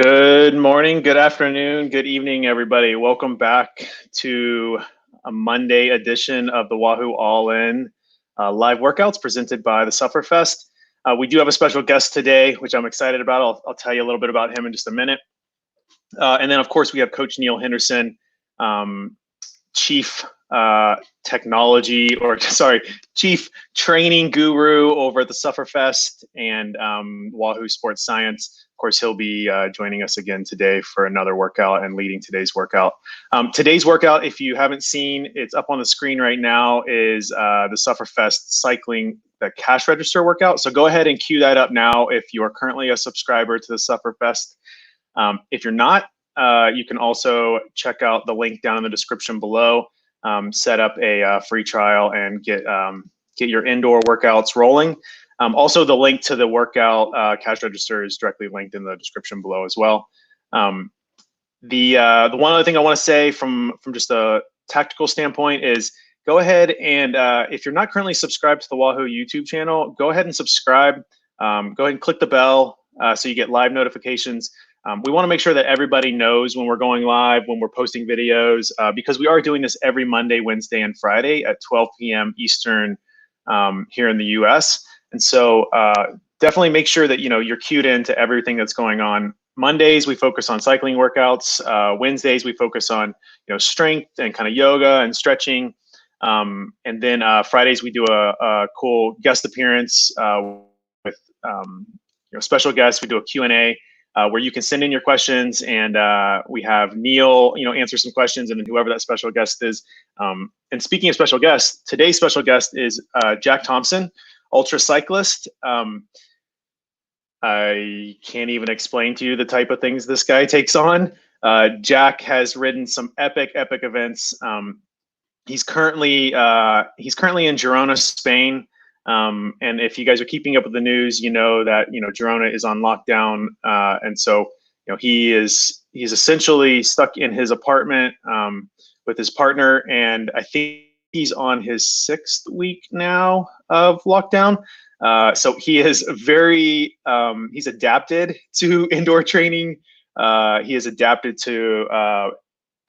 Good morning, good afternoon, good evening, everybody. Welcome back to a Monday edition of the Wahoo All-In live workouts presented by the Sufferfest. We do have a special guest today, which I'm excited about. I'll tell you a little bit about him in just a minute. And then, of course, we have Coach Neil Henderson, Chief Chief Training Guru over at the Sufferfest and Wahoo Sports Science. Of course, he'll be joining us again today for another workout and leading today's workout. Today's workout, if you haven't seen, it's up on the screen right now, is the Sufferfest Cycling, the cash register workout. So go ahead and cue that up now if you are currently a subscriber to the Sufferfest. If you're not, you can also check out the link down in the description below, set up a free trial and get your indoor workouts rolling. Also, the link to the workout cash register is directly linked in the description below as well. The one other thing I want to say from just a tactical standpoint is go ahead and if you're not currently subscribed to the Wahoo YouTube channel, go ahead and subscribe. Go ahead and click the bell so you get live notifications. We want to make sure that everybody knows when we're going live, when we're posting videos, because we are doing this every Monday, Wednesday, and Friday at 12 p.m. Eastern here in the US. And so definitely make sure that you're cued into everything that's going on. Mondays, we focus on cycling workouts. Wednesdays, we focus on strength and kind of yoga and stretching. And then Fridays, we do a cool guest appearance with special guests. We do a Q&A. Where you can send in your questions, and we have Neil, answer some questions, and then whoever that special guest is. And speaking of special guests, today's special guest is Jack Thompson, Ultra Cyclist. I can't even explain to you the type of things this guy takes on. Jack has ridden some epic events. He's currently in Girona, Spain. And if you guys are keeping up with the news, you know that Girona is on lockdown, and so he's essentially stuck in his apartment with his partner, and I think he's on his 6th week now of lockdown. So he is he's adapted to indoor training. He has adapted to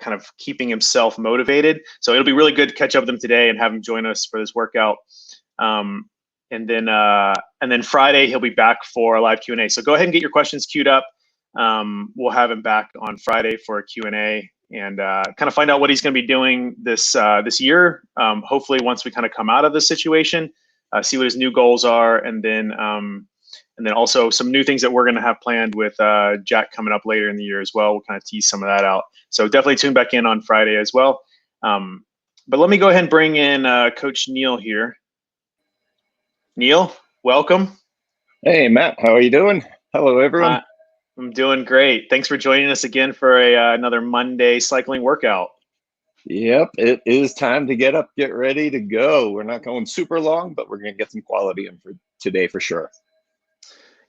kind of keeping himself motivated. So it'll be really good to catch up with him today and have him join us for this workout. And then Friday he'll be back for a live Q&A. So go ahead and get your questions queued up. We'll have him back on Friday for a Q&A and kind of find out what he's going to be doing this year. Hopefully, once we kind of come out of this situation, see what his new goals are, and then also some new things that we're going to have planned with Jack coming up later in the year as well. We'll kind of tease some of that out. So definitely tune back in on Friday as well. But let me go ahead and bring in Coach Neil here. Neil, welcome. Hey, Matt, how are you doing? Hello, everyone. I'm doing great. Thanks for joining us again for another Monday cycling workout. Yep, it is time to get up, get ready to go. We're not going super long, but we're going to get some quality in for today for sure.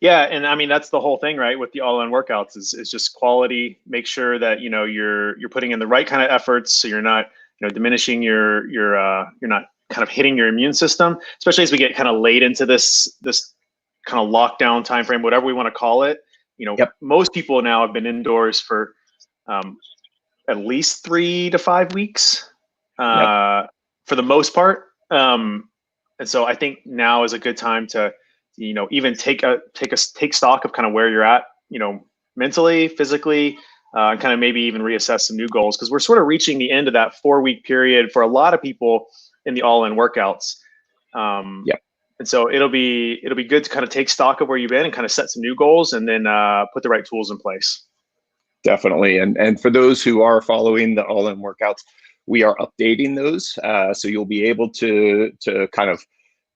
Yeah, and I mean that's the whole thing, right? With the all-in workouts is just quality. Make sure that you're putting in the right kind of efforts, so you're not diminishing you're not kind of hitting your immune system, especially as we get kind of late into this kind of lockdown time frame, whatever we want to call it. Yep. Most people now have been indoors for at least 3 to 5 weeks for the most part. And so I think now is a good time to even take stock of kind of where you're at, mentally, physically, and kind of maybe even reassess some new goals, because we're sort of reaching the end of that 4-week period for a lot of people in the all-in workouts. And so it'll be good to kind of take stock of where you've been and kind of set some new goals, and then put the right tools in place. Definitely. And for those who are following the all-in workouts, we are updating those. So you'll be able to kind of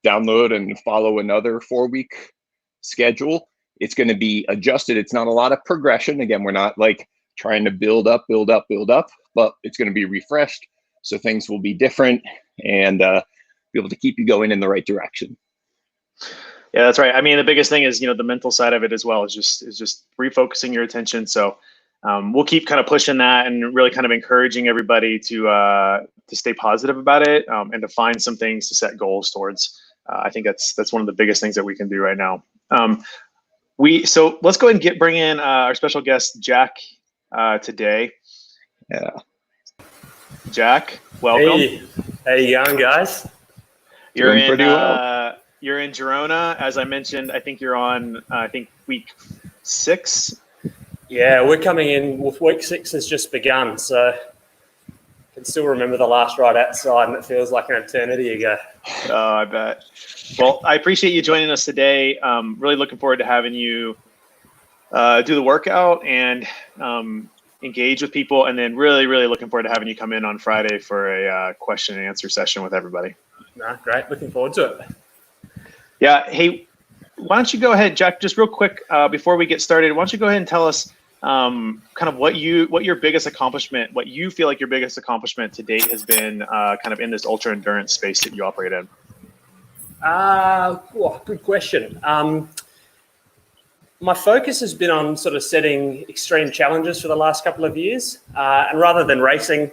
download and follow another 4-week schedule. It's going to be adjusted. It's not a lot of progression. Again, we're not like trying to build up, but it's going to be refreshed. So things will be different and be able to keep you going in the right direction. Yeah, that's right. I mean, the biggest thing is, the mental side of it as well is just refocusing your attention. So we'll keep kind of pushing that and really kind of encouraging everybody to stay positive about it, and to find some things to set goals towards. I think that's one of the biggest things that we can do right now. So let's go ahead and bring in our special guest, Jack, today. Yeah. Jack, welcome. Hey, how you going, guys? You're Doing in pretty well. You're in Girona, as I mentioned. I think you're on week 6. Yeah, we're coming in with week 6 has just begun, so I can still remember the last ride outside, and it feels like an eternity ago. Oh, I bet. Well, I appreciate you joining us today. Really looking forward to having you do the workout and engage with people, and then really looking forward to having you come in on Friday for a question and answer session with everybody. No, great. Looking forward to it. Yeah. Hey, why don't you go ahead, Jack, just real quick before we get started, why don't you go ahead and tell us kind of what your biggest accomplishment, what you feel like your biggest accomplishment to date has been kind of in this ultra endurance space that you operate in? Good question. My focus has been on sort of setting extreme challenges for the last couple of years. And rather than racing,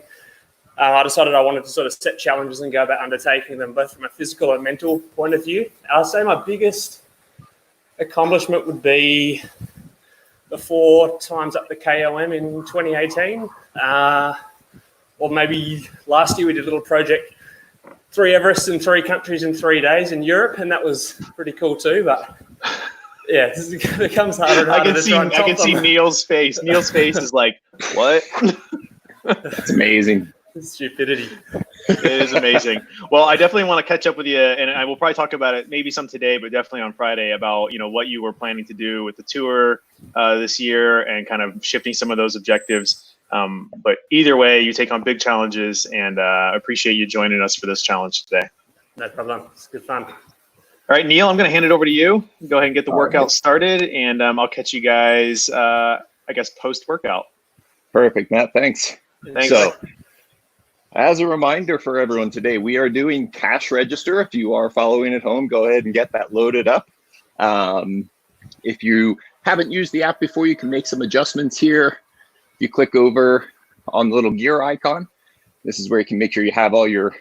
I decided I wanted to sort of set challenges and go about undertaking them both from a physical and mental point of view. I'll say my biggest accomplishment would be the 4 times up the KOM in 2018. Or maybe last year we did a little project, 3 Everests in 3 countries in 3 days in Europe, and that was pretty cool too. But yeah, it becomes harder and harder I can see Neil's face. Neil's face is like, what? It's amazing. Stupidity. It is amazing. Well, I definitely want to catch up with you, and I will probably talk about it maybe some today, but definitely on Friday about what you were planning to do with the tour this year and kind of shifting some of those objectives. But either way, you take on big challenges, and I appreciate you joining us for this challenge today. No problem. It's good fun. All right, Neil, I'm going to hand it over to you. Go ahead and get the workout started, and I'll catch you guys, post-workout. Perfect, Matt. Thanks. Thanks. So, as a reminder for everyone today, we are doing cash register. If you are following at home, go ahead and get that loaded up. If you haven't used the app before, you can make some adjustments here. If you click over on the little gear icon, this is where you can make sure you have all your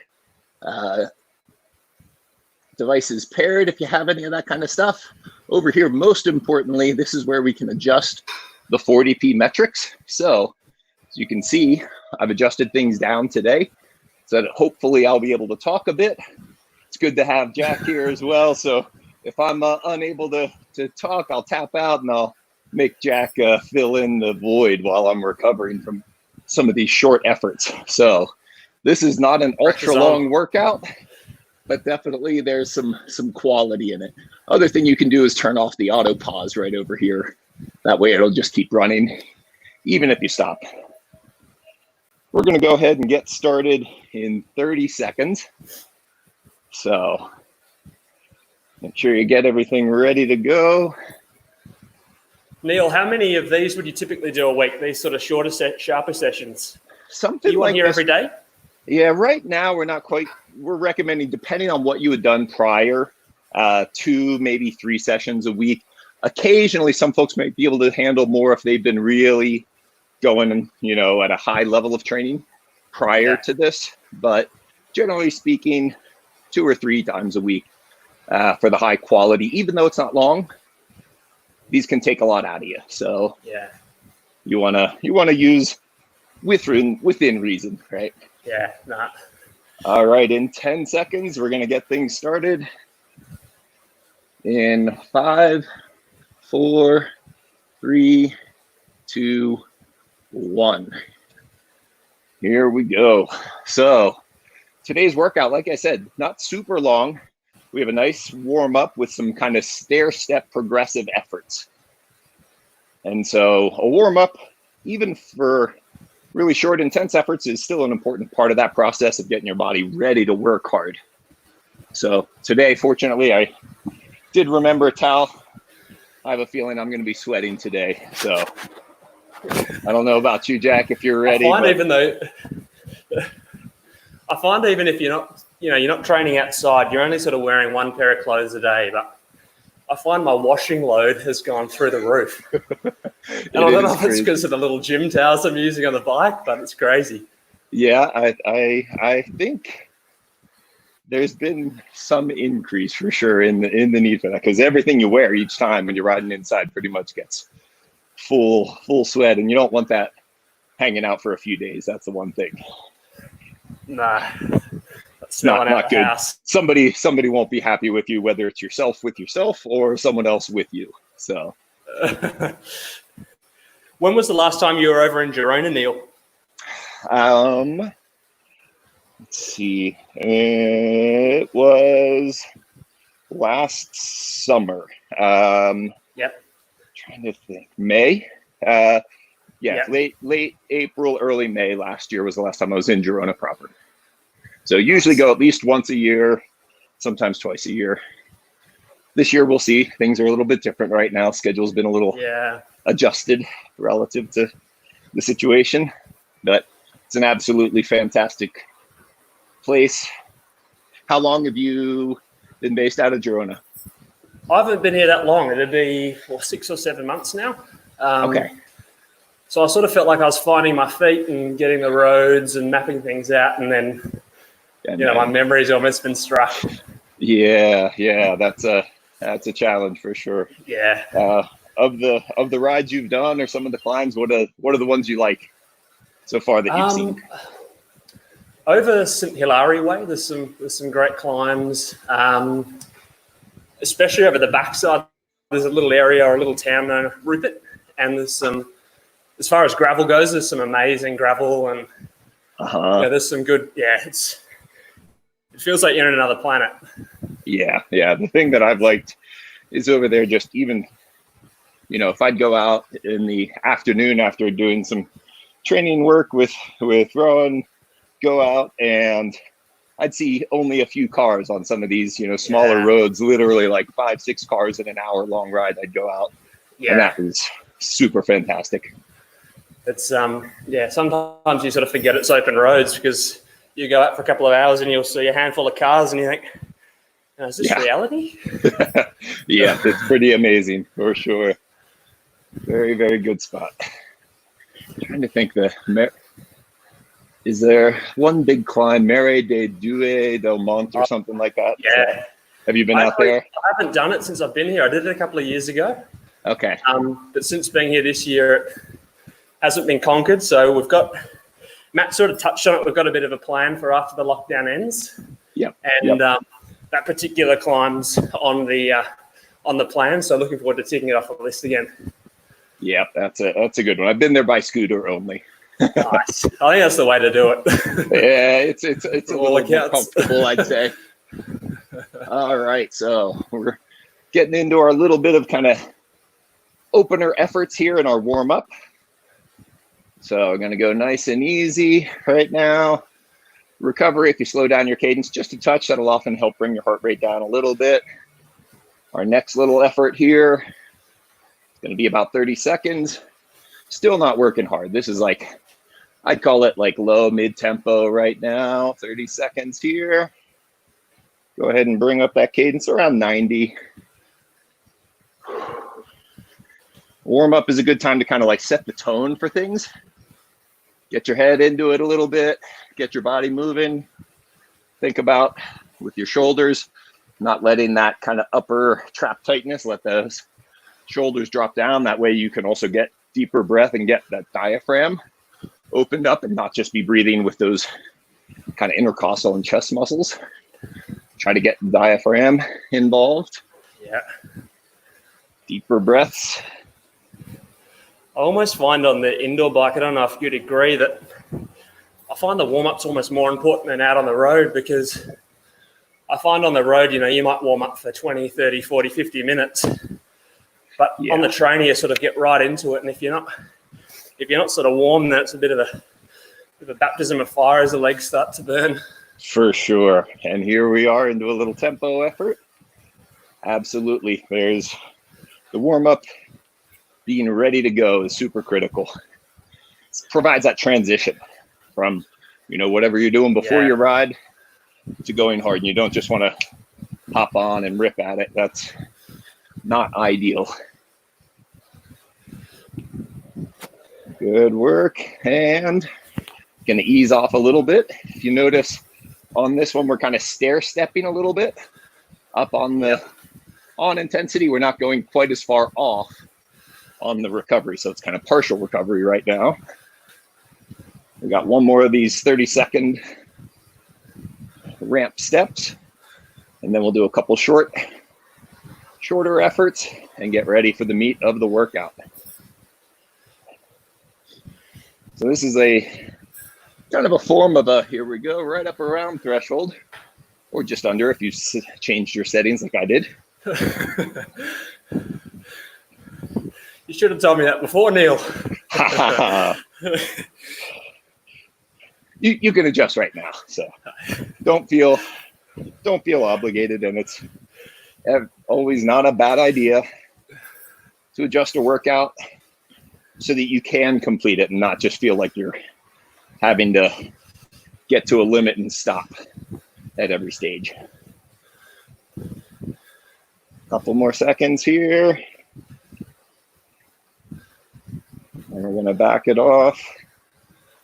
devices paired if you have any of that kind of stuff. Over here, most importantly, this is where we can adjust the 40p metrics. So as you can see, I've adjusted things down today so that hopefully I'll be able to talk a bit. It's good to have Jack here as well. So if I'm unable to talk, I'll tap out and I'll make Jack fill in the void while I'm recovering from some of these short efforts. So this is not an ultra long workout, but definitely there's some quality in it. Other thing you can do is turn off the auto pause right over here. That way it'll just keep running, even if you stop. We're going to go ahead and get started in 30 seconds. So make sure you get everything ready to go. Neil, how many of these would you typically do a week? These sort of shorter, sharper sessions? Something you like here this. Every day? Yeah, right now we're not quite. We're recommending, depending on what you had done prior, 2, maybe 3 sessions a week. Occasionally, some folks might be able to handle more if they've been really going, at a high level of training prior to this. But generally speaking, 2 or 3 times a week for the high quality. Even though it's not long, these can take a lot out of you. So yeah, you wanna use within reason, right? Yeah, nah. All right, in 10 seconds, we're gonna get things started. In 5, 4, 3, 2, 1. Here we go. So today's workout, like I said, not super long. We have a nice warm up with some kind of stair-step progressive efforts. And so a warm up, even for really short, intense efforts, is still an important part of that process of getting your body ready to work hard. So today, fortunately, I did remember a towel. I have a feeling I'm going to be sweating today. So I don't know about you, Jack, if you're ready. I find even if you're not training outside, you're only sort of wearing 1 pair of clothes a day. But I find my washing load has gone through the roof. And I don't know if it's because of the little gym towels I'm using on the bike, but it's crazy. Yeah, I think there's been some increase for sure in the need for that, because everything you wear each time when you're riding inside pretty much gets full sweat, and you don't want that hanging out for a few days. That's the one thing. Nah, that's not good. House. Somebody won't be happy with you, whether it's yourself with yourself or someone else with you. So, when was the last time you were over in Girona, Neil? Let's see. It was last summer. Yep. Trying to think. May. Yep. Late April, early May last year was the last time I was in Girona proper. So usually go at least once a year, sometimes twice a year. This year we'll see. Things are a little bit different right now. Schedule's been a little adjusted relative to the situation, but it's an absolutely fantastic place. How long have you been based out of Girona? I haven't been here that long. It'd be 6 or 7 months now. Okay. So I sort of felt like I was finding my feet and getting the roads and mapping things out, and then my memory's almost been struck. Yeah, that's a challenge for sure. Yeah. Of the rides you've done or some of the climbs, what are the ones you like so far that you've seen? Over St Hilary Way, there's some great climbs, especially over the backside. There's a little area or a little town known as Rupert, and there's some, as far as gravel goes, there's some amazing gravel, and there's some good. Yeah, it feels like you're in another planet. Yeah. The thing that I've liked is over there, just even, if I'd go out in the afternoon after doing some training work with Rowan, go out and I'd see only a few cars on some of these, smaller roads, literally like 5-6 cars in an hour-long ride. I'd go out, and that was super fantastic. It's sometimes you sort of forget it's open roads because you go out for a couple of hours and you'll see a handful of cars and you think, is this reality? Yeah, it's pretty amazing for sure. Very, very good spot. I'm trying to think is there one big climb, Mare de Douai del Mont or something like that? Yeah. Have you been out there? I haven't done it since I've been here. I did it a couple of years ago. Okay. But since being here this year, it hasn't been conquered. So Matt sort of touched on it. We've got a bit of a plan for after the lockdown ends. Yep. And that particular climb's on the plan. So looking forward to ticking it off the list again. Yeah, that's a good one. I've been there by scooter only. Nice. I think that's the way to do it. Yeah, it's a little more comfortable, I'd say. All right, so we're getting into our little bit of kind of opener efforts here in our warm up. So I'm going to go nice and easy right now. Recovery, if you slow down your cadence just a touch, that'll often help bring your heart rate down a little bit. Our next little effort here is going to be about 30 seconds. Still not working hard. This is like, I'd call it like low mid tempo right now. 30 seconds here. Go ahead and bring up that cadence around 90. Warm up is a good time to kind of like set the tone for things. Get your head into it a little bit. Get your body moving. Think about with your shoulders, not letting that kind of upper trap tightness, let those shoulders drop down. That way you can also get deeper breath and get that diaphragm opened up and not just be breathing with those kind of intercostal and chest muscles. Try to get the diaphragm involved. Yeah. Deeper breaths. I almost find on the indoor bike, I don't know if you'd agree, that I find the warm-up's almost more important than out on the road, because I find on the road, you might warm up for 20, 30, 40, 50 minutes. But on the trainer, you sort of get right into it. And if you're not sort of warm, then it's a bit of a baptism of fire as the legs start to burn. For sure. And here we are into a little tempo effort. Absolutely. There's the warm-up. Being ready to go is super critical. It provides that transition from, whatever you're doing before your ride to going hard. And you don't just want to hop on and rip at it. That's not ideal. Good work. And going to ease off a little bit. If you notice, On this one, we're kind of stair-stepping a little bit up on the on intensity. We're not going quite as far off on the recovery. So it's kind of partial recovery right now. We got one more of these 30-second ramp steps, and then we'll do a couple shorter efforts and get ready for the meat of the workout. So this is a kind of a form of a, here we go, right up around threshold, or just under if you changed your settings like I did. You should have told me that before, Neil. You can adjust right now, so don't feel obligated, and it's always not a bad idea to adjust a workout so that you can complete it and not just feel like you're having to get to a limit and stop at every stage. Couple more seconds here. And we're gonna back it off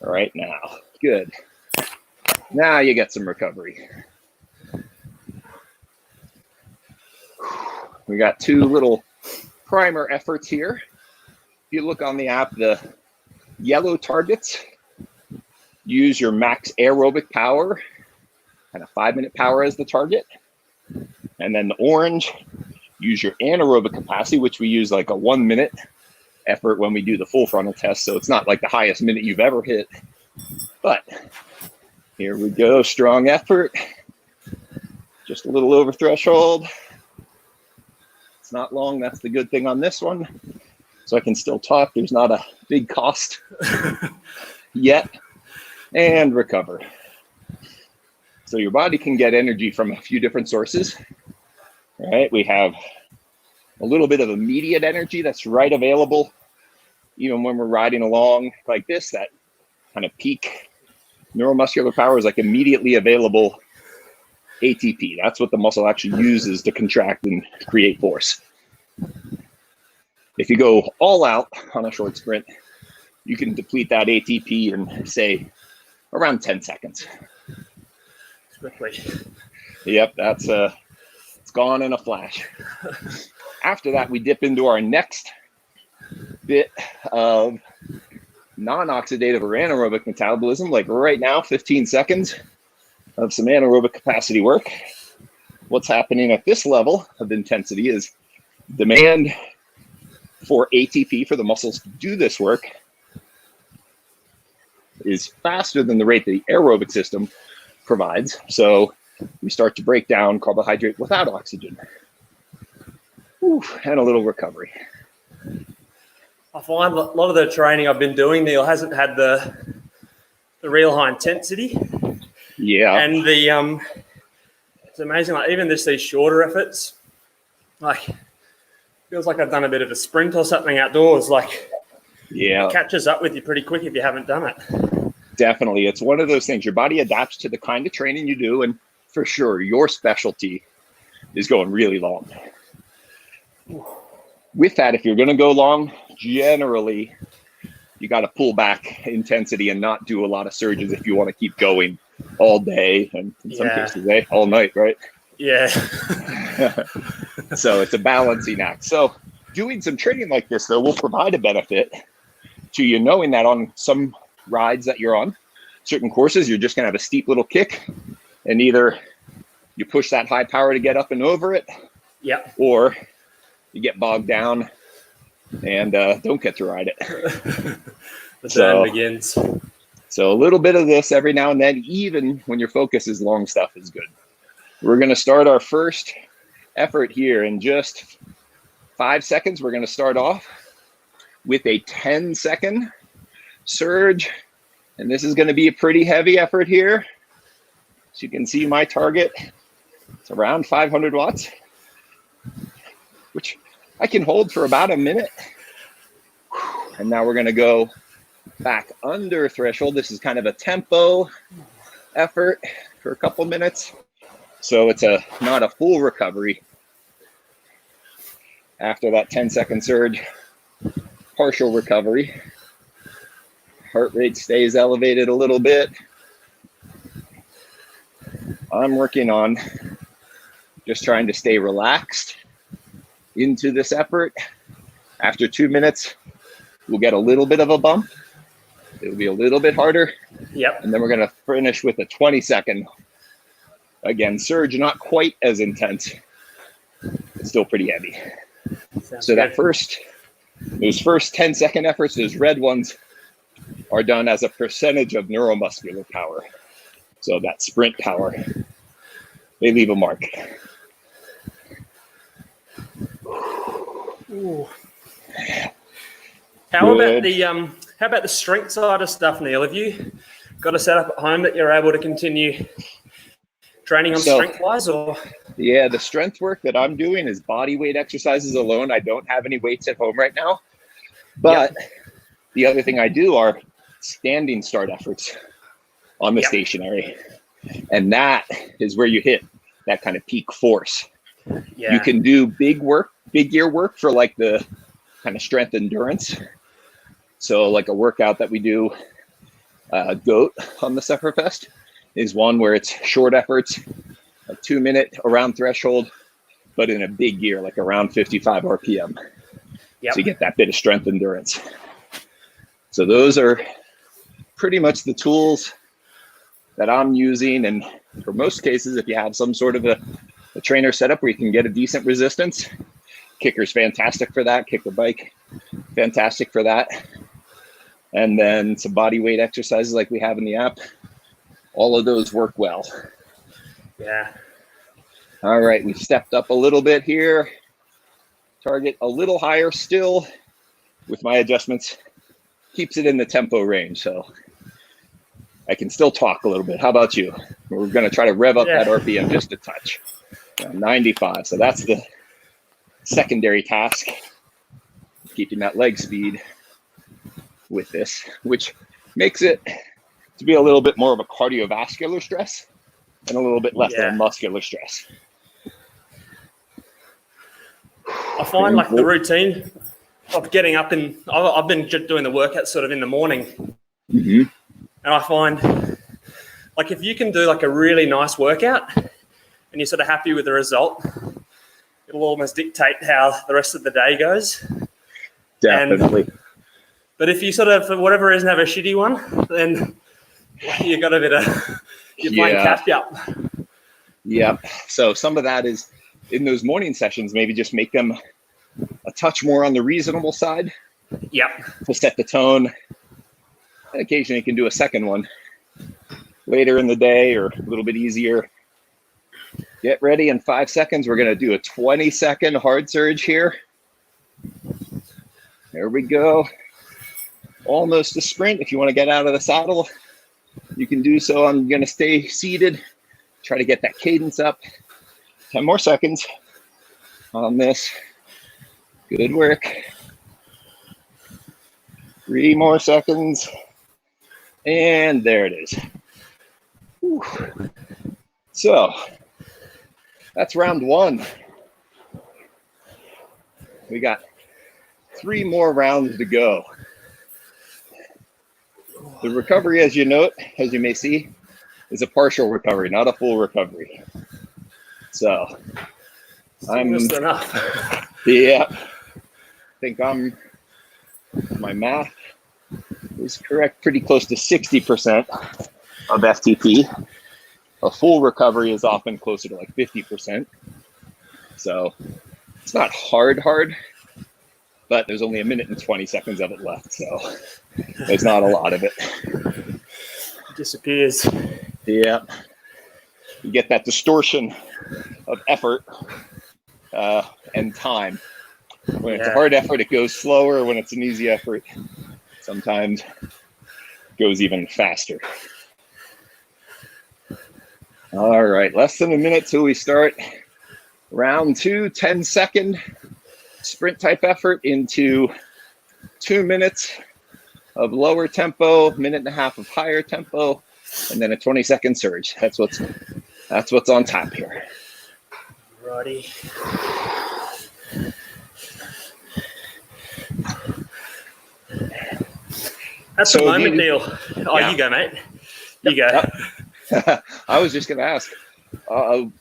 right now. Good. Now you get some recovery. We got two little primer efforts here. If you look on the app, the yellow targets, use your max aerobic power, kind of 5-minute power as the target. And then the orange, use your anaerobic capacity, which we use like a 1-minute effort when we do the full frontal test. So it's not like the highest minute you've ever hit, but here we go. Strong effort, just a little over threshold. It's not long. That's the good thing on this one. So I can still talk. There's not a big cost yet. And recover. So your body can get energy from a few different sources, right? We have a little bit of immediate energy that's right available, even when we're riding along like this. That kind of peak neuromuscular power is like immediately available ATP. That's what the muscle actually uses to contract and create force. If you go all out on a short sprint, you can deplete that ATP in, say, around 10 seconds. Quickly. Yep, that's it's gone in a flash. After that, we dip into our next bit of non-oxidative or anaerobic metabolism, like right now, 15 seconds of some anaerobic capacity work. What's happening at this level of intensity is demand for ATP for the muscles to do this work is faster than the rate that the aerobic system provides. So we start to break down carbohydrate without oxygen. And a little recovery. I find a lot of the training I've been doing, Neil, hasn't had the real high intensity. Yeah. And it's amazing, like even these shorter efforts, like feels like I've done a bit of a sprint or something outdoors. Like, yeah, it catches up with you pretty quick if you haven't done it. Definitely. It's one of those things. Your body adapts to the kind of training you do. And for sure, your specialty is going really long. With that, if you're going to go long, generally, you got to pull back intensity and not do a lot of surges if you want to keep going all day. And in some cases, all night, right? Yeah. So it's a balancing act. So doing some training like this, though, will provide a benefit to you, knowing that on some rides that you're on, certain courses, you're just going to have a steep little kick, and either you push that high power to get up and over it, or you get bogged down and don't get to ride it. The turn begins. So a little bit of this every now and then, even when your focus is long stuff, is good. We're going to start our first effort here in just 5 seconds. We're going to start off with a 10-second surge. And this is going to be a pretty heavy effort here. As you can see, my target is around 500 watts, which I can hold for about a minute. And now we're going to go back under threshold. This is kind of a tempo effort for a couple minutes. So it's not a full recovery. After that 10-second surge, partial recovery. Heart rate stays elevated a little bit. I'm working on just trying to stay relaxed into this effort. After 2 minutes, we'll get a little bit of a bump. It'll be a little bit harder. Yep. And then we're going to finish with a 20-second, again, surge, not quite as intense, but still pretty heavy. Sounds so good. those first 10-second efforts, those red ones, are done as a percentage of neuromuscular power. So that sprint power, they leave a mark. Ooh. How about the strength side of stuff, Neil? Have you got a setup at home that you're able to continue training on strength-wise, or? Yeah, the strength work that I'm doing is body weight exercises alone. I don't have any weights at home right now, but the other thing I do are standing start efforts on the stationary, and that is where you hit that kind of peak force. Yeah. You can do big gear work for like the kind of strength endurance. So like a workout that we do, GOAT on the Sufferfest, is one where it's short efforts, a 2-minute around threshold, but in a big gear, like around 55 RPM. Yep. So you get that bit of strength endurance. So those are pretty much the tools that I'm using. And for most cases, if you have some sort of a trainer setup where you can get a decent resistance, kicker's fantastic for that. Kicker bike, fantastic for that. And then some body weight exercises like we have in the app. All of those work well. Yeah. All right, we've stepped up a little bit here. Target a little higher still with my adjustments. Keeps it in the tempo range, so I can still talk a little bit. How about you? We're going to try to rev up that RPM just a touch. 95, so that's the secondary task, keeping that leg speed with this, which makes it to be a little bit more of a cardiovascular stress and a little bit less of a muscular stress. I find like the routine of getting up I've been just doing the workout sort of in the morning. Mm-hmm. And I find like if you can do like a really nice workout and you're sort of happy with the result, it'll almost dictate how the rest of the day goes. Definitely. But if you sort of, for whatever reason, have a shitty one, then you've got a bit of, you're playing catch up. Yep. So some of that is in those morning sessions, maybe just make them a touch more on the reasonable side. Yep. To set the tone. And occasionally you can do a second one later in the day or a little bit easier. Get ready in 5 seconds. We're going to do a 20-second hard surge here. There we go. Almost a sprint. If you want to get out of the saddle, you can do so. I'm going to stay seated. Try to get that cadence up. 10 more seconds on this. Good work. 3 more seconds. And there it is. Whew. So that's round 1. We got 3 more rounds to go. The recovery, as you may see, is a partial recovery, not a full recovery. So I'm just enough. Yeah. I think my math is correct, pretty close to 60% of FTP. A full recovery is often closer to like 50%. So it's not hard, but there's only 1 minute and 20 seconds of it left. So there's not a lot of it. Disappears. Yeah. You get that distortion of effort and time. When it's a hard effort, it goes slower. When it's an easy effort, sometimes it goes even faster. All right, less than a minute till we start round 2, 10-second sprint type effort into 2 minutes of lower tempo, 1.5 minutes of higher tempo, and then a 20-second surge. That's what's on tap here. Righty. At the moment, Neil. You go, mate. You go. I was just going to ask,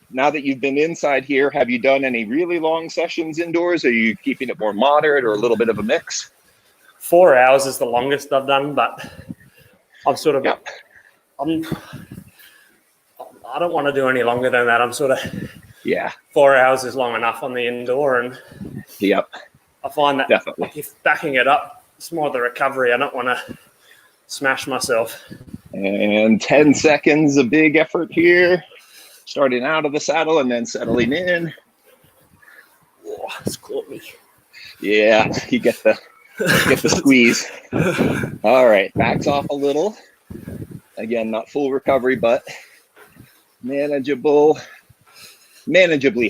Now that you've been inside here, have you done any really long sessions indoors? Are you keeping it more moderate or a little bit of a mix? 4 hours is the longest I've done, but I'm sort of, Yep. I don't want to do any longer than that. I'm sort of, 4 hours is long enough on the indoor, and yep, I find that definitely. like if backing it up, it's more the recovery. I don't want to smash myself. And 10 seconds, a big effort here. Starting out of the saddle and then settling in. Oh, it's caught me. Yeah, you get the squeeze. All right, backs off a little. Again, not full recovery, but manageably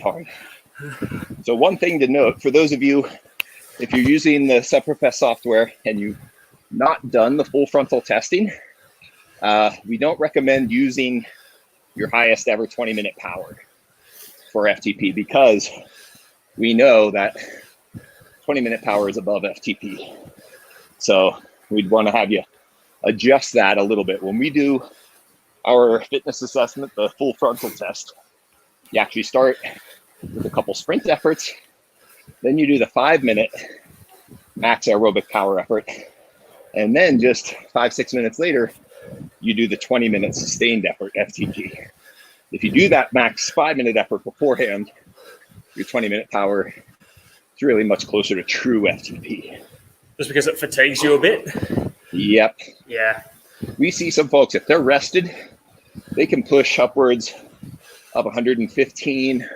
hard. So one thing to note, for those of you, if you're using the Sufferfest software and you've not done the full frontal testing, we don't recommend using your highest ever 20-minute power for FTP, because we know that 20-minute power is above FTP. So we'd want to have you adjust that a little bit. When we do our fitness assessment, the full frontal test, you actually start with a couple sprint efforts, then you do the 5-minute max aerobic power effort, and then just 5-6 minutes later, you do the 20-minute sustained effort, FTP. If you do that max 5-minute effort beforehand, your 20-minute power is really much closer to true FTP. Just because it fatigues you a bit? Yep. Yeah. We see some folks, if they're rested, they can push upwards of 115,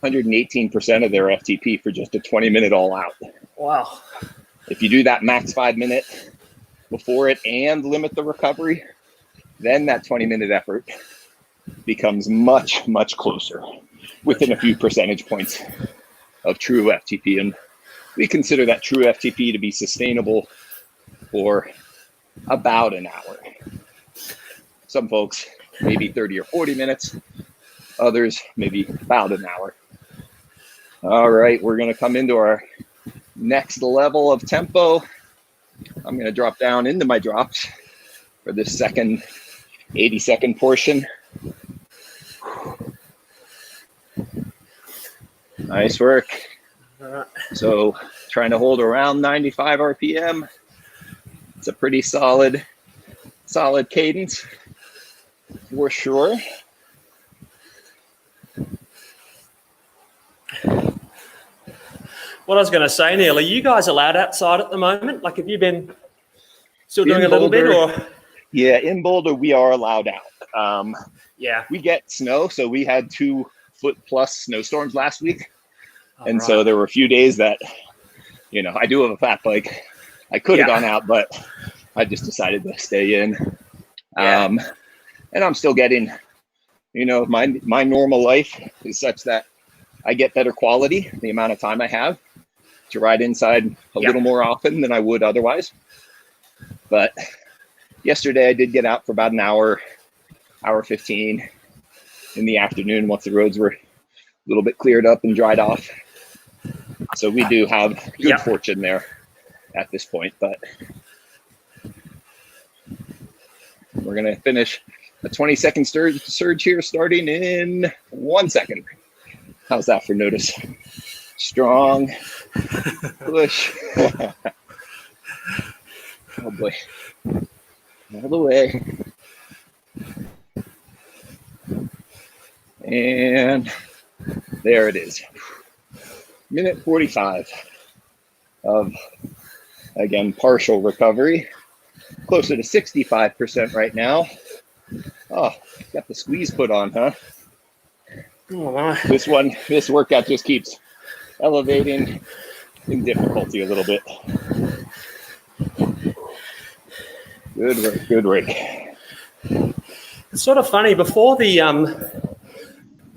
118% of their FTP for just a 20-minute all out. Wow. If you do that max 5-minute before it and limit the recovery, then that 20-minute effort becomes much, much closer, within a few percentage points of true FTP. And we consider that true FTP to be sustainable for about an hour. Some folks, maybe 30 or 40 minutes. Others, maybe about an hour. All right, we're going to come into our next level of tempo. I'm going to drop down into my drops for this second 80-second portion. Nice work. So trying to hold around 95 RPM. It's a pretty solid cadence for sure. What I was going to say, Neil, are you guys allowed outside at the moment? Like, have you been still doing a little bit, or? Yeah, in Boulder, we are allowed out. Yeah. We get snow, so we had 2-foot+ snowstorms last week. And so there were a few days that, I do have a fat bike. I could have gone out, but I just decided to stay in. And I'm still getting, my normal life is such that I get better quality the amount of time I have to ride inside a little more often than I would otherwise. But yesterday I did get out for about an hour 15 in the afternoon once the roads were a little bit cleared up and dried off. So we do have good fortune there at this point, but we're going to finish a 20-second surge here starting in 1 second. How's that for notice? Strong push. Oh boy. All the way. And there it is. Minute 45 of, again, partial recovery. Closer to 65% right now. Oh, got the squeeze put on, huh? Oh, wow. This workout just keeps elevating in difficulty a little bit. Good work. It's sort of funny, before the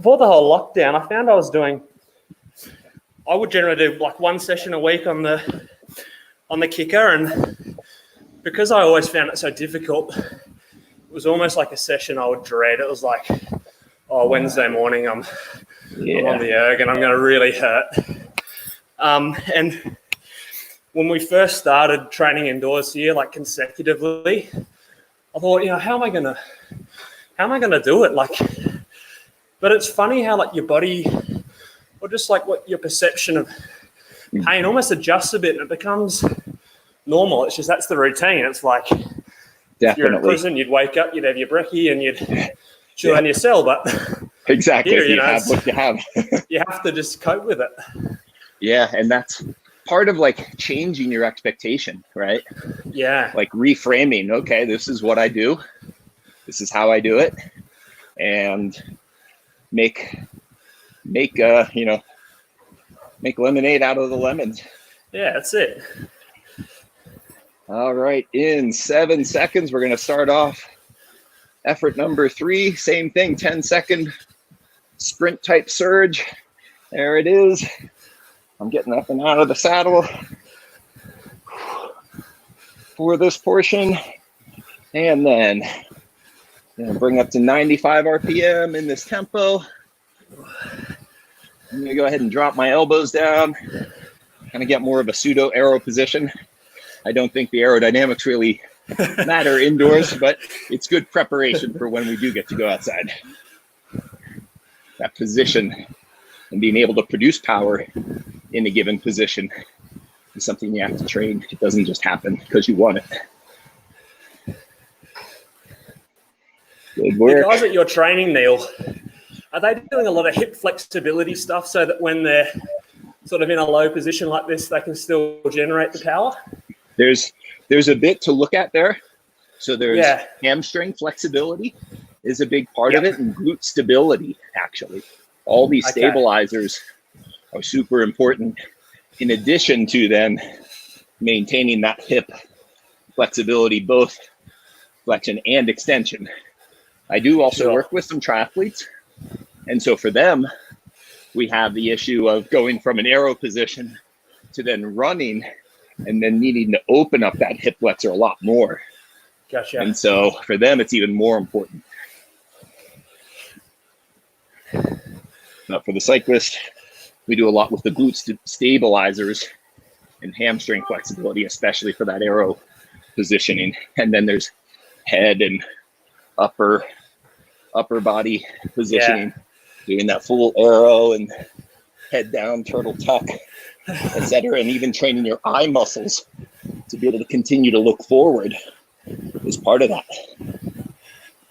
whole lockdown, I found I would generally do like one session a week on the kicker, and because I always found it so difficult, it was almost like a session I would dread. It was like, Wednesday morning I'm on the erg and I'm going to really hurt. And when we first started training indoors here, like consecutively, I thought, how am I going to do it? Like, But it's funny how like your body, or just like what your perception of pain almost adjusts a bit and it becomes normal. It's just that's the routine. It's like if you're in prison, you'd wake up, you'd have your brekkie, and you'd chew on your cell. But exactly, here, you have what you have. You have to just cope with it. Yeah, and that's part of like changing your expectation, right? Yeah. Like reframing. Okay, this is what I do. This is how I do it, and make lemonade out of the lemons. Yeah, that's it. All right, in 7 seconds, we're going to start off effort number 3. Same thing, 10-second sprint type surge. There it is. I'm getting up and out of the saddle for this portion. And then bring up to 95 RPM in this tempo. I'm going to go ahead and drop my elbows down, kind of get more of a pseudo aero position. I don't think the aerodynamics really matter indoors, but it's good preparation for when we do get to go outside. That position and being able to produce power in a given position is something you have to train. It doesn't just happen because you want it. Good work. The guys at your training, Neil, are they doing a lot of hip flexibility stuff so that when they're sort of in a low position like this, they can still generate the power? There's a bit to look at there. So there's hamstring flexibility is a big part of it, and glute stability, actually. All these stabilizers are super important in addition to then maintaining that hip flexibility, both flexion and extension. I do also work with some triathletes. And so for them, we have the issue of going from an aero position to then running and then needing to open up that hip flexor a lot more. Gotcha. And so for them, it's even more important. But for the cyclist, we do a lot with the glute stabilizers and hamstring flexibility, especially for that aero positioning. And then there's head and upper body positioning, doing that full aero and head down, turtle tuck, etc. And even training your eye muscles to be able to continue to look forward is part of that.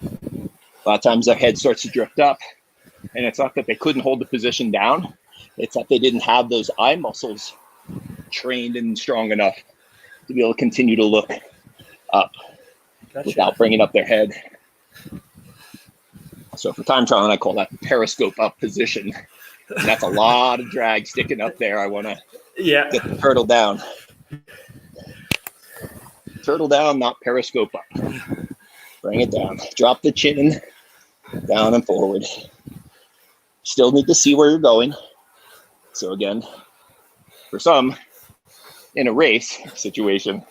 A lot of times their head starts to drift up, and it's not that they couldn't hold the position down, it's that they didn't have those eye muscles trained and strong enough to be able to continue to look up without bringing up their head. So for time trialing, I call that periscope up position. And that's a lot of drag sticking up there. I want to get the turtle down. Turtle down, not periscope up. Bring it down. Drop the chin down and forward. Still need to see where you're going. So again, for some, in a race situation,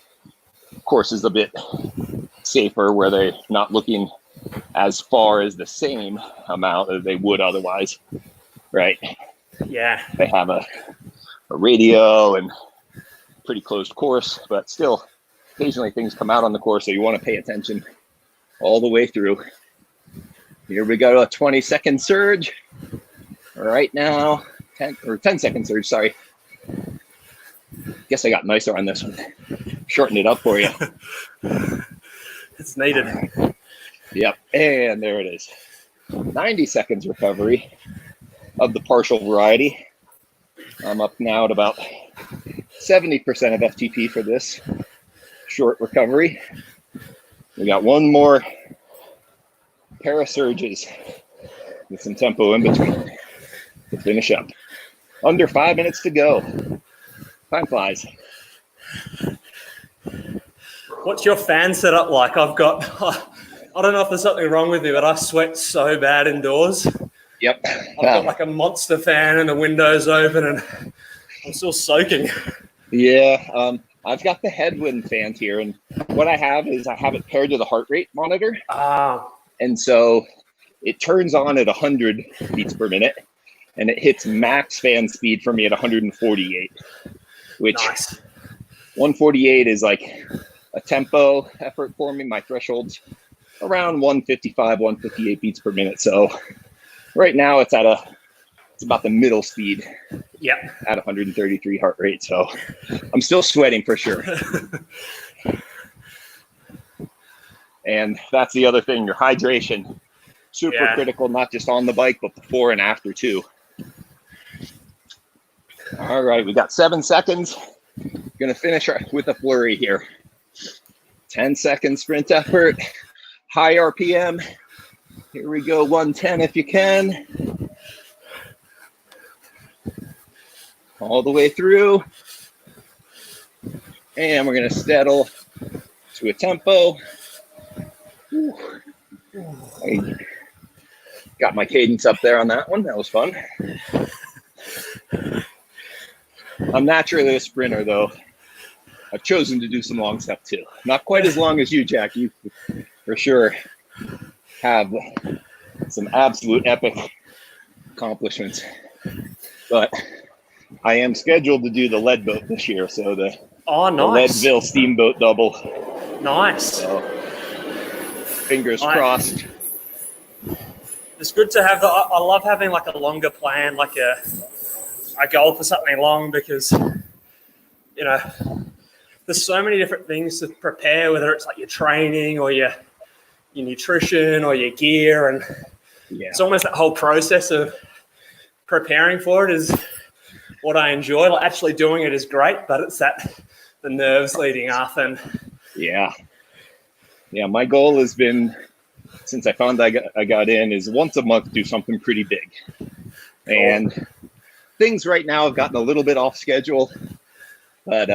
of course, is a bit safer where they're not looking as far as the same amount as they would otherwise, right? Yeah. They have a radio and pretty closed course, but still, occasionally things come out on the course, so you want to pay attention all the way through. Here we go, a 20-second surge. Right now, 10-second surge, sorry. Guess I got nicer on this one. Shortened it up for you. It's needed. Yep, and there it is. 90 seconds recovery of the partial variety. I'm up now at about 70% of FTP for this short recovery. We got one more pair of surges with some tempo in between to finish up. Under 5 minutes to go. Time flies. What's your fan setup like? I don't know if there's something wrong with me, but I sweat so bad indoors. Yep. I've got like a monster fan and the windows open and I'm still soaking. Yeah. I've got the headwind fans here, and what I have is I have it paired to the heart rate monitor. And so it turns on at 100 beats per minute, and it hits max fan speed for me at 148, which 148 is like a tempo effort for me. My threshold's around 155, 158 beats per minute. So right now it's about the middle speed. Yep. At 133 heart rate. So I'm still sweating for sure. And that's the other thing, your hydration, super critical, not just on the bike, but before and after too. All right, we got 7 seconds. Gonna finish with a flurry here. 10-second sprint effort, high RPM. Here we go, 110 if you can. All the way through. And we're gonna settle to a tempo. I got my cadence up there on that one. That was fun. I'm naturally a sprinter, though. I've chosen to do some long stuff too. Not quite as long as you, Jack. You for sure have some absolute epic accomplishments. But I am scheduled to do the lead boat this year, so the Leadville Steamboat Double. Nice. So, fingers crossed. It's good to have I love having like a longer plan, like a goal for something long, because you know there's so many different things to prepare, whether it's like your training or your nutrition or your gear, and it's almost that whole process of preparing for it is what I enjoy. Like actually doing it is great, but it's the nerves leading up. And my goal has been, since I found I got in, is once a month do something pretty big. And things right now have gotten a little bit off schedule, but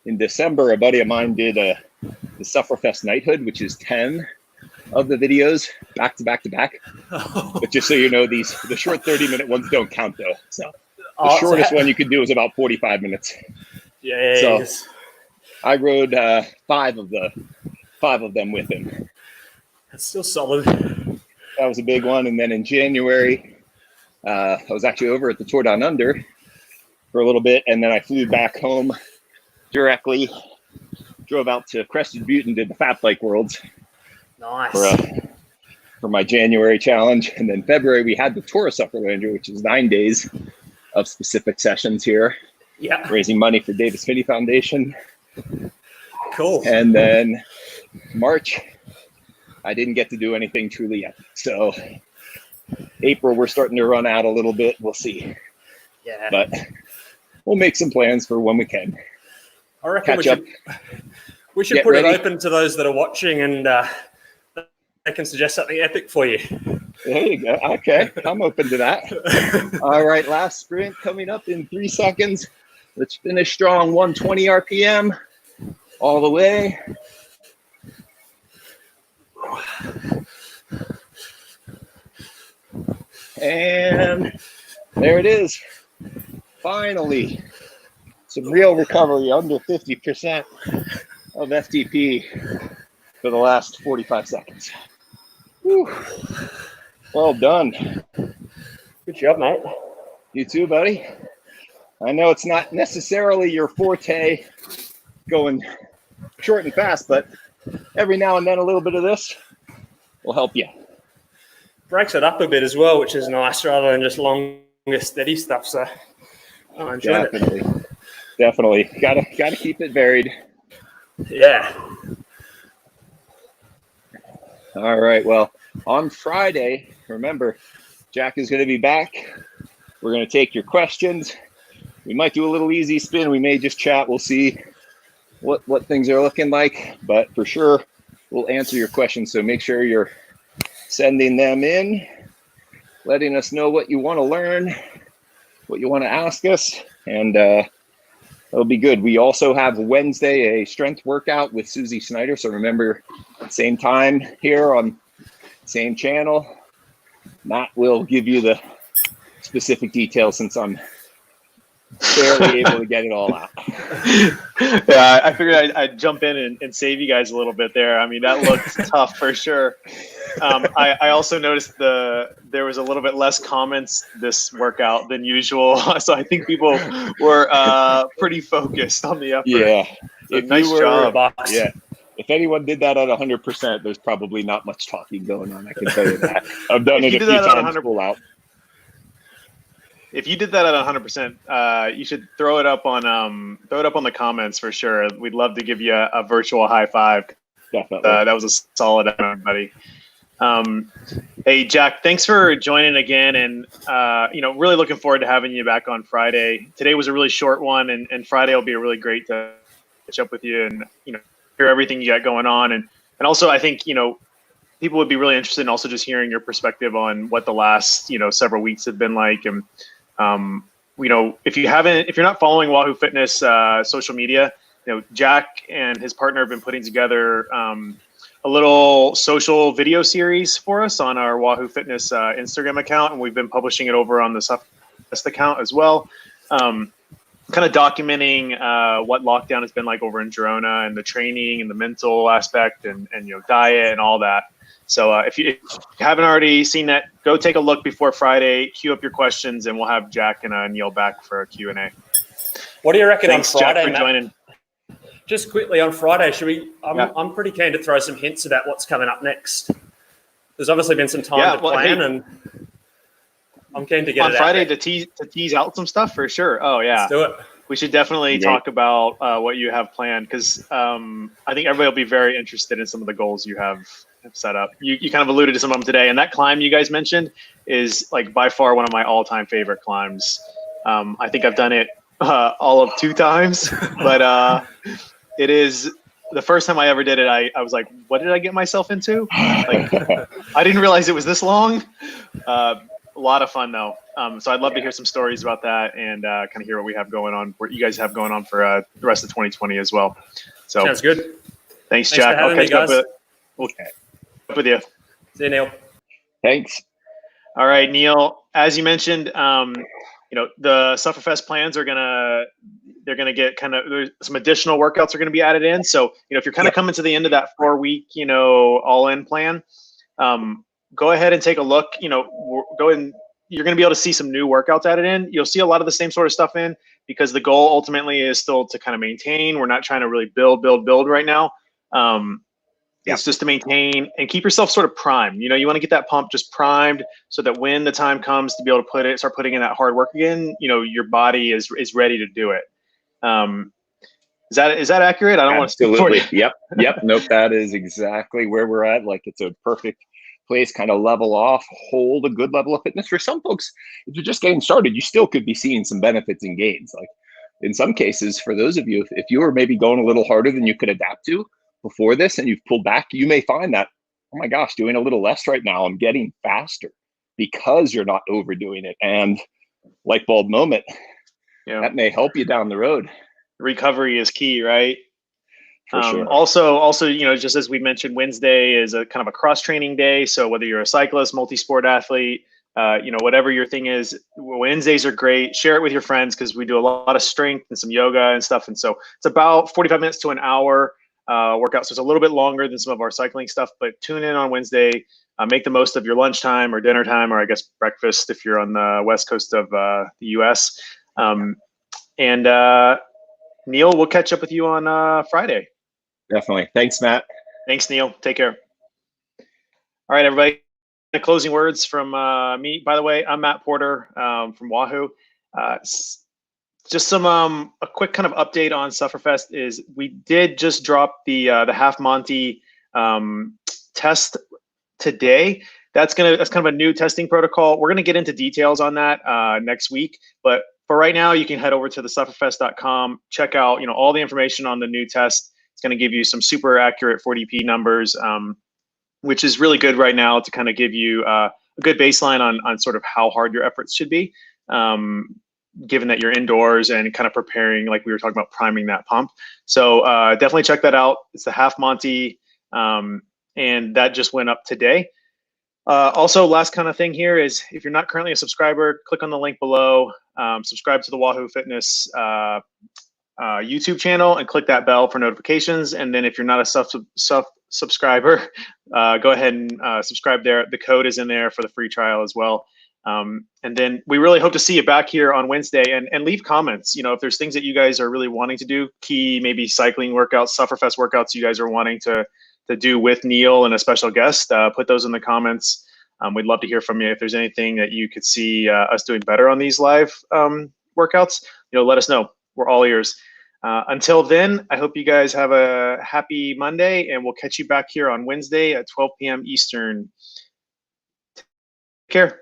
in December, a buddy of mine did the Sufferfest Knighthood, which is 10 of the videos back to back to back. But just so you know, the short 30-minute ones don't count though. So the shortest one you could do is about 45 minutes. So I rode 5 of them with him. That's still solid. That was a big one. And then in January, I was actually over at the Tour Down Under for a little bit, and then I flew back home directly, drove out to Crested Butte and did the Fat Bike Worlds. Nice. For my January challenge. And then February, we had the Tour of Sufferlander, which is 9 days of specific sessions here. Yeah. Raising money for Davis Finney Foundation. Cool. And then March, I didn't get to do anything truly yet. So April, we're starting to run out a little bit. We'll see. Yeah. But we'll make some plans for when we can. I reckon we should put it open to those that are watching, and they can suggest something epic for you. There you go. Okay. I'm open to that. All right. Last sprint coming up in 3 seconds. Let's finish strong. 120 RPM all the way. And there it is. Finally, some real recovery, under 50% of FTP for the last 45 seconds. Whew. Well done. Good job, mate. You too, buddy. I know it's not necessarily your forte going short and fast, but every now and then a little bit of this will help you. Breaks it up a bit as well, which is nice, rather than just longer, steady stuff. So I enjoy it. Definitely. Gotta keep it varied. Yeah. All right. Well, on Friday, remember, Jack is going to be back. We're going to take your questions. We might do a little easy spin. We may just chat. We'll see what things are looking like. But for sure, we'll answer your questions. So make sure you're sending them in, letting us know what you want to learn, what you want to ask us, and it'll be good. We also have Wednesday a strength workout with Susie Snyder. So remember, same time here on same channel. Matt will give you the specific details since I'm barely able to get it all out. Yeah, I figured I'd jump in and save you guys a little bit there. I mean, that looked tough for sure. I also noticed there was a little bit less comments this workout than usual, so I think people were pretty focused on the effort. Yeah, So nice job. Yeah, if anyone did that at 100%, there's probably not much talking going on. I can tell you that. I've done it a few times full out. If you did that at 100%, you should throw it up on the comments for sure. We'd love to give you a virtual high five. Definitely. That was a solid effort, buddy. Hey, Jack, thanks for joining again, and really looking forward to having you back on Friday. Today was a really short one, and Friday will be a really great to catch up with you and hear everything you got going on, and also I think people would be really interested in also just hearing your perspective on what the last several weeks have been like, and if you're not following Wahoo Fitness social media, Jack and his partner have been putting together a little social video series for us on our Wahoo Fitness Instagram account, and we've been publishing it over on the Sufferfest account as well. Kind of documenting what lockdown has been like over in Girona, and the training and the mental aspect, and diet and all that. So if you haven't already seen that, go take a look before Friday. Queue up your questions, and we'll have Jack and Neil back for a Q&A. What do you reckon Thanks, on Friday, Jack, for joining. Just quickly on Friday, should we? I'm pretty keen to throw some hints about what's coming up next. There's obviously been some time to plan, and I'm keen to get on it Friday out there. to tease out some stuff for sure. Oh yeah, Let's do it. We should definitely talk about what you have planned, because I think everybody will be very interested in some of the goals you have set up. You kind of alluded to some of them today, and that climb you guys mentioned is like by far one of my all-time favorite climbs. I think I've done it all of 2 times, but it is the first time I ever did it. I was like, what did I get myself into? Like, I didn't realize it was this long. A lot of fun though. So I'd love to hear some stories about that, and kind of hear what we have going on, what you guys have going on for the rest of 2020 as well. So sounds good. Thanks, Jack. I'll catch up with you. See you, Neil. Thanks. All right, Neil. As you mentioned, the Sufferfest plans are they're gonna get there's some additional workouts are gonna be added in. So if you're kind of coming to the end of that 4-week all-in plan, go ahead and take a look. You're gonna be able to see some new workouts added in. You'll see a lot of the same sort of stuff in, because the goal ultimately is still to kind of maintain. We're not trying to really build right now. It's just to maintain and keep yourself sort of primed. You want to get that pump just primed, so that when the time comes to be able to start putting in that hard work again, your body is ready to do it. Is that accurate? I don't want to speak for you. Yep. Nope. That is exactly where we're at. Like, it's a perfect place, kind of level off, hold a good level of fitness. For some folks, if you're just getting started, you still could be seeing some benefits and gains. Like, in some cases, for those of you, if you were maybe going a little harder than you could adapt to before this, and you've pulled back, you may find that, oh my gosh, doing a little less right now, I'm getting faster, because you're not overdoing it. And light bulb moment, that may help you down the road. Recovery is key, right? For sure. Also, just as we mentioned, Wednesday is a kind of a cross training day. So whether you're a cyclist, multi-sport athlete, whatever your thing is, Wednesdays are great. Share it with your friends, because we do a lot of strength and some yoga and stuff. And so it's about 45 minutes to an hour workout. So it's a little bit longer than some of our cycling stuff, but tune in on Wednesday. Make the most of your lunchtime or dinner time, or I guess breakfast if you're on the west coast of the US. Neil, we'll catch up with you on Friday. Definitely. Thanks, Matt. Thanks, Neil. Take care. All right, everybody. Closing words from me. By the way, I'm Matt Porter from Wahoo. Just some a quick kind of update on Sufferfest is we did just drop the half Monty test today. That's kind of a new testing protocol. We're gonna get into details on that next week, but for right now, you can head over to the sufferfest.com, check out all the information on the new test. It's going to give you some super accurate 40p numbers, which is really good right now to kind of give you a good baseline on sort of how hard your efforts should be, given that you're indoors and kind of preparing, like we were talking about, priming that pump. So definitely check that out. It's the half Monty, and that just went up today. Also, last kind of thing here is, if you're not currently a subscriber, click on the link below, subscribe to the Wahoo Fitness YouTube channel, and click that bell for notifications. And then if you're not a subscriber, go ahead and subscribe there. The code is in there for the free trial as well. And then we really hope to see you back here on Wednesday, and leave comments. If there's things that you guys are really wanting to do, key maybe cycling workouts, Sufferfest workouts you guys are wanting to do with Neil and a special guest, put those in the comments. We'd love to hear from you. If there's anything that you could see us doing better on these live workouts, let us know. We're all ears. Until then, I hope you guys have a happy Monday, and we'll catch you back here on Wednesday at 12 p.m. Eastern. Take care.